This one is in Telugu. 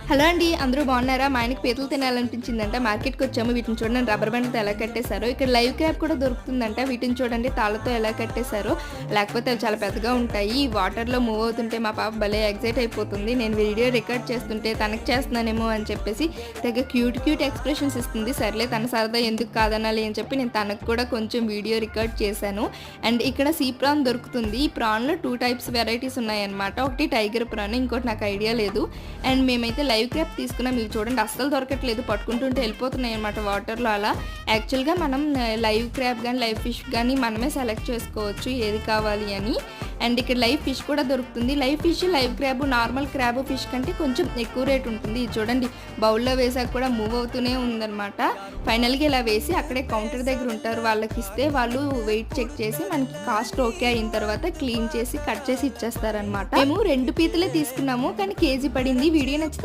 హలో అండి. అందరూ బాగున్నారా? మా ఆయనకి పీతలు తినాలనిపించిందంట. మార్కెట్‌కి వచ్చాము. వీటిని చూడండి రబ్బర్ బ్యాండ్‌తో ఎలా కట్టేశారో. ఇక్కడ లైవ్ క్రాబ్ కూడా దొరుకుతుందంట. వీటిని చూడండి తాళ్ళతో ఎలా కట్టేశారో. లేకపోతే అవి చాలా పెద్దగా ఉంటాయి. ఈ వాటర్‌లో మూవ్ అవుతుంటే మా పాప భలే ఎక్సైట్ అయిపోతుంది. నేను వీడియో రికార్డ్ చేస్తుంటే తనకి చేస్తున్నానేమో అని చెప్పేసి తెగ క్యూట్ ఎక్స్‌ప్రెషన్స్ ఇస్తుంది. సర్లే తన సరదా ఎందుకు కాదనాలి అని చెప్పి నేను తనకు కూడా కొంచెం వీడియో రికార్డ్ చేశాను. అండ్ ఇక్కడ సీ ప్రాన్ దొరుకుతుంది. ఈ ప్రాన్‌లో 2 టైప్స్ వెరైటీస్ ఉన్నాయన్నమాట. ఒకటి టైగర్ ప్రాన్, ఇంకోటి నాకు ఐడియా లేదు. అండ్ మేమైతే లైవ్ క్రాబ్ తీసుకున్నాం. ఇవి చూడండి అస్సలు దొరకట్లేదు. పట్టుకుంటుంటే వెళ్ళిపోతున్నాయి అనమాట వాటర్‌లో అలా. యాక్చువల్‌గా మనం లైవ్ క్రాబ్ గానీ, లైవ్ ఫిష్ గానీ మనమే సెలెక్ట్ చేసుకోవచ్చు ఏది కావాలి అని. అండ్ ఇక్కడ లైవ్ ఫిష్ కూడా దొరుకుతుంది. Live fish, live crab, normal crab fish కంటే కొంచెం ఎక్కువ రేట్ ఉంటుంది. ఇది చూడండి బౌల్‌లో వేసాక కూడా మూవ్ అవుతూనే ఉందనమాట. ఫైనల్‌గా ఇలా వేసి అక్కడే కౌంటర్ దగ్గర ఉంటారు. వాళ్ళకి ఇస్తే వాళ్ళు వెయిట్ చెక్ చేసి మనకి కాస్ట్ ఓకే అయిన తర్వాత క్లీన్ చేసి కట్ చేసి ఇచ్చేస్తారనమాట. మేము 2 పీతలే తీసుకున్నాము. కానీ కేజీ పడింది. వీడియో నచ్చితే